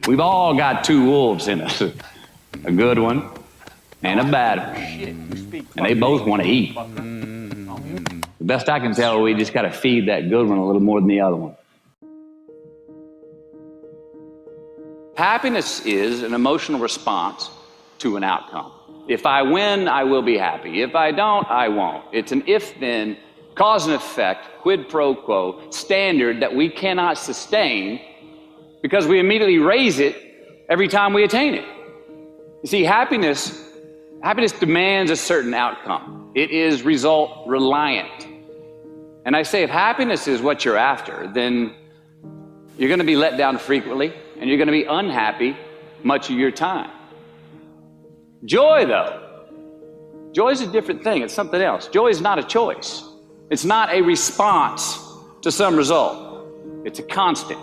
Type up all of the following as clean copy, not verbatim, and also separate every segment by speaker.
Speaker 1: We've all got two wolves in us, a good one and a bad one, and they both want to eat. The best I can tell, we just got to feed that good one a little more than the other one. Happiness is an emotional response to an outcome. If I win, I will be happy. If I don't, I won't. It's an if-then, cause and effect, quid pro quo standard that we cannot sustain because we immediately raise it every time we attain it. You see, happiness demands a certain outcome. It is result reliant. And I say, if happiness is what you're after, then you're going to be let down frequently, and you're going to be unhappy much of your time. Joy, though, joy is a different thing. It's something else. Joy is not a choice. It's not a response to some result. It's a constant.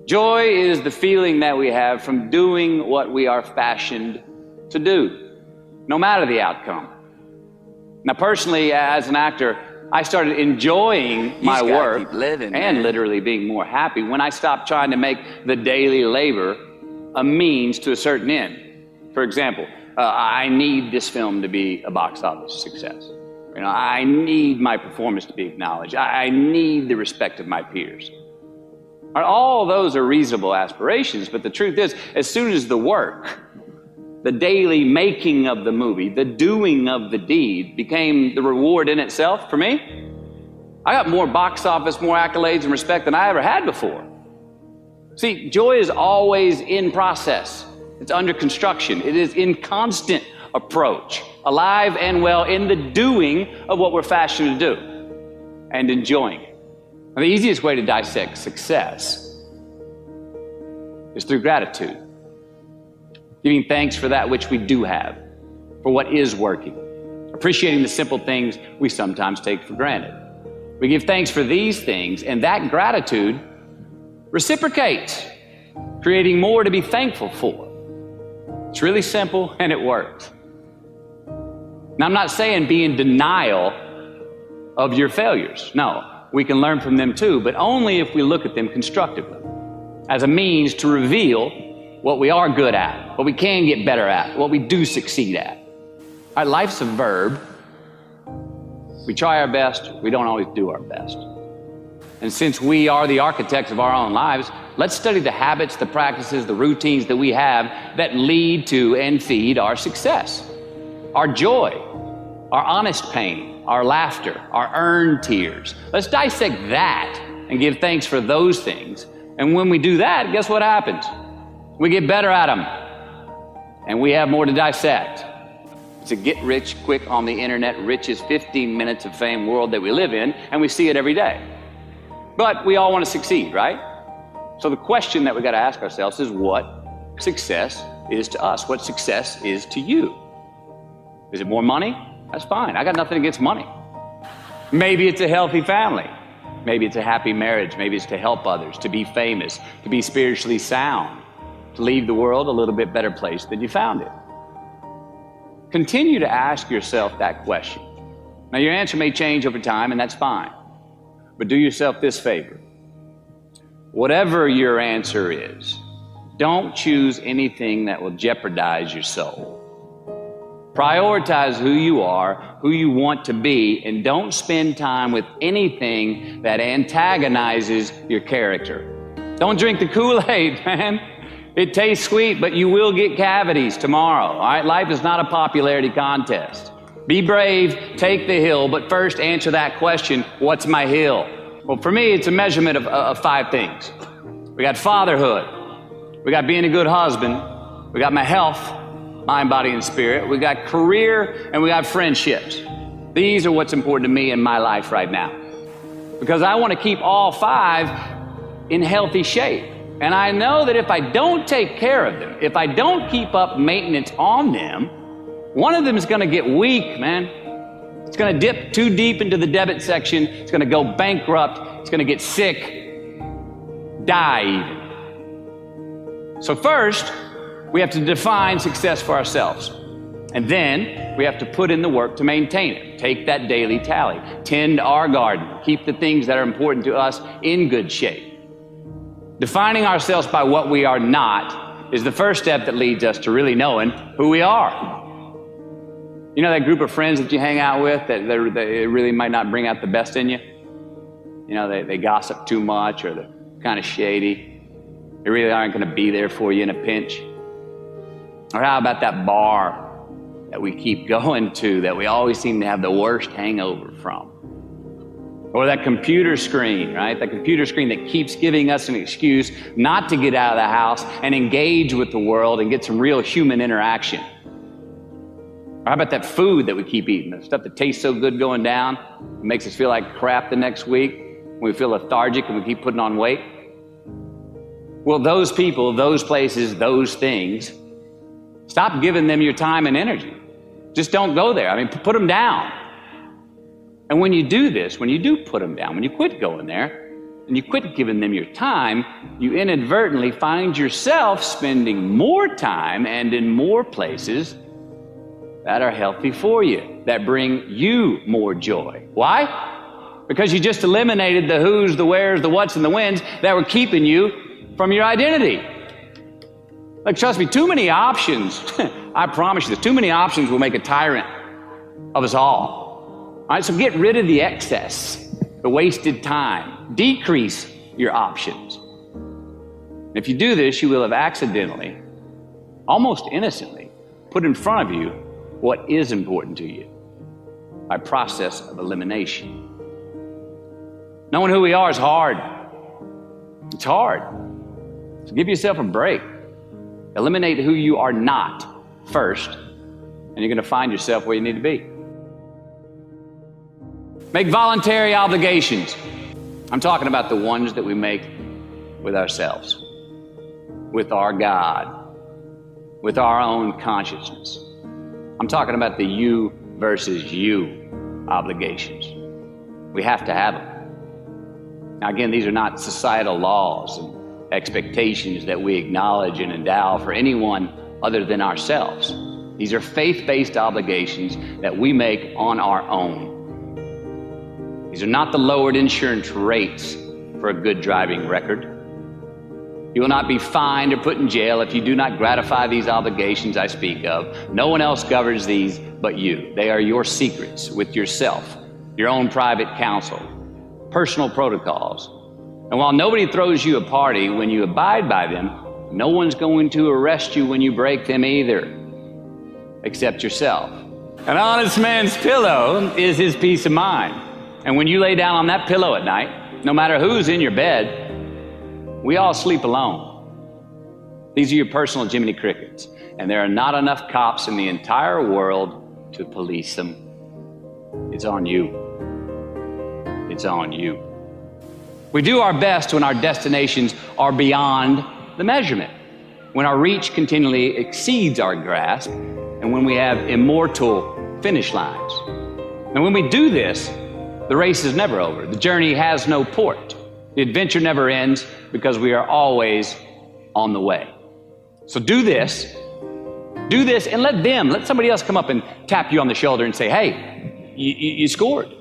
Speaker 1: Joy is the feeling that we have from doing what we are fashioned to do, no matter the outcome. Now, personally, as an actor, I started enjoying my work and literally being more happy when I stopped trying to make the daily labor a means to a certain end. For example, I need this film to be a box office success. You know, I need my performance to be acknowledged. I need the respect of my peers. All those are reasonable aspirations, but the truth is, as soon as the work, the daily making of the movie, the doing of the deed became the reward in itself for me, I got more box office, more accolades and respect than I ever had before. See, joy is always in process. It's under construction. It is in constant approach, alive and well in the doing of what we're fashioned to do and enjoying it. Now, the easiest way to dissect success is through gratitude. Giving thanks for that which we do have, for what is working, appreciating the simple things we sometimes take for granted. We give thanks for these things, and that gratitude reciprocates, creating more to be thankful for. It's really simple, and it works. Now, I'm not saying be in denial of your failures. No, we can learn from them too, but only if we look at them constructively, as a means to reveal what we are good at, what we can get better at, what we do succeed at. All right, life's a verb. We try our best, we don't always do our best. And since we are the architects of our own lives, let's study the habits, the practices, the routines that we have that lead to and feed our success, our joy, our honest pain, our laughter, our earned tears. Let's dissect that and give thanks for those things. And when we do that, guess what happens? We get better at them, and we have more to dissect. It's a get-rich-quick on the internet, richest 15 minutes of fame world that we live in, and we see it every day. But we all want to succeed, right? So the question that we got to ask ourselves is what success is to us, what success is to you. Is it more money? That's fine. I got nothing against money. Maybe it's a healthy family. Maybe it's a happy marriage. Maybe it's to help others, to be famous, to be spiritually sound, to leave the world a little bit better place than you found it. Continue to ask yourself that question. Now, your answer may change over time, and that's fine. But do yourself this favor. Whatever your answer is, don't choose anything that will jeopardize your soul. Prioritize who you are, who you want to be, and don't spend time with anything that antagonizes your character. Don't drink the Kool-Aid, man. It tastes sweet, but you will get cavities tomorrow, all right? Life is not a popularity contest. Be brave, take the hill, but first answer that question, what's my hill? Well, for me, it's a measurement of 5 things. We got fatherhood. We got being a good husband. We got my health, mind, body, and spirit. We got career, and we got friendships. These are what's important to me in my life right now. Because I want to keep all 5 in healthy shape. And I know that if I don't take care of them, if I don't keep up maintenance on them, one of them is going to get weak, man. It's going to dip too deep into the debit section. It's going to go bankrupt. It's going to get sick, die even. So first, we have to define success for ourselves. And then we have to put in the work to maintain it. Take that daily tally. Tend our garden. Keep the things that are important to us in good shape. Defining ourselves by what we are not is the first step that leads us to really knowing who we are. You know that group of friends that you hang out with that they really might not bring out the best in you? You know, they gossip too much, or they're kind of shady. They really aren't going to be there for you in a pinch. Or how about that bar that we keep going to that we always seem to have the worst hangover from? Or that computer screen, right? That computer screen that keeps giving us an excuse not to get out of the house and engage with the world and get some real human interaction. Or how about that food that we keep eating, the stuff that tastes so good going down, it makes us feel like crap the next week, we feel lethargic and we keep putting on weight? Well, those people, those places, those things, stop giving them your time and energy. Just don't go there. I mean, put them down. And when you do this, when you do put them down, when you quit going there, and you quit giving them your time, you inadvertently find yourself spending more time and in more places that are healthy for you, that bring you more joy. Why? Because you just eliminated the who's, the where's, the what's, and the when's that were keeping you from your identity. Like, trust me, too many options, I promise you this, too many options will make a tyrant of us all. All right, so get rid of the excess, the wasted time. Decrease your options. If you do this, you will have accidentally, almost innocently, put in front of you what is important to you by process of elimination. Knowing who we are is hard. It's hard. So give yourself a break. Eliminate who you are not first, and you're going to find yourself where you need to be. Make voluntary obligations. I'm talking about the ones that we make with ourselves, with our God, with our own consciousness. I'm talking about the you versus you obligations. We have to have them. Now again, these are not societal laws and expectations that we acknowledge and endow for anyone other than ourselves. These are faith-based obligations that we make on our own. These are not the lowered insurance rates for a good driving record. You will not be fined or put in jail if you do not gratify these obligations I speak of. No one else governs these but you. They are your secrets with yourself, your own private counsel, personal protocols. And while nobody throws you a party when you abide by them, no one's going to arrest you when you break them either, except yourself. An honest man's pillow is his peace of mind. And when you lay down on that pillow at night, no matter who's in your bed, we all sleep alone. These are your personal Jiminy Crickets, and there are not enough cops in the entire world to police them. It's on you. It's on you. We do our best when our destinations are beyond the measurement, when our reach continually exceeds our grasp, and when we have immortal finish lines. And when we do this, the race is never over. The journey has no port. The adventure never ends because we are always on the way. So do this, and let somebody else come up and tap you on the shoulder and say, hey, you scored.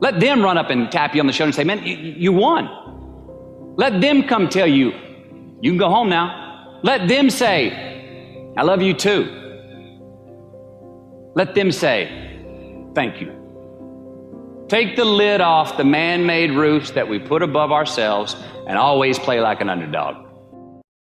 Speaker 1: Let them run up and tap you on the shoulder and say, man, you won. Let them come tell you, you can go home now. Let them say, I love you too. Let them say, thank you. Take the lid off the man-made roofs that we put above ourselves and always play like an underdog.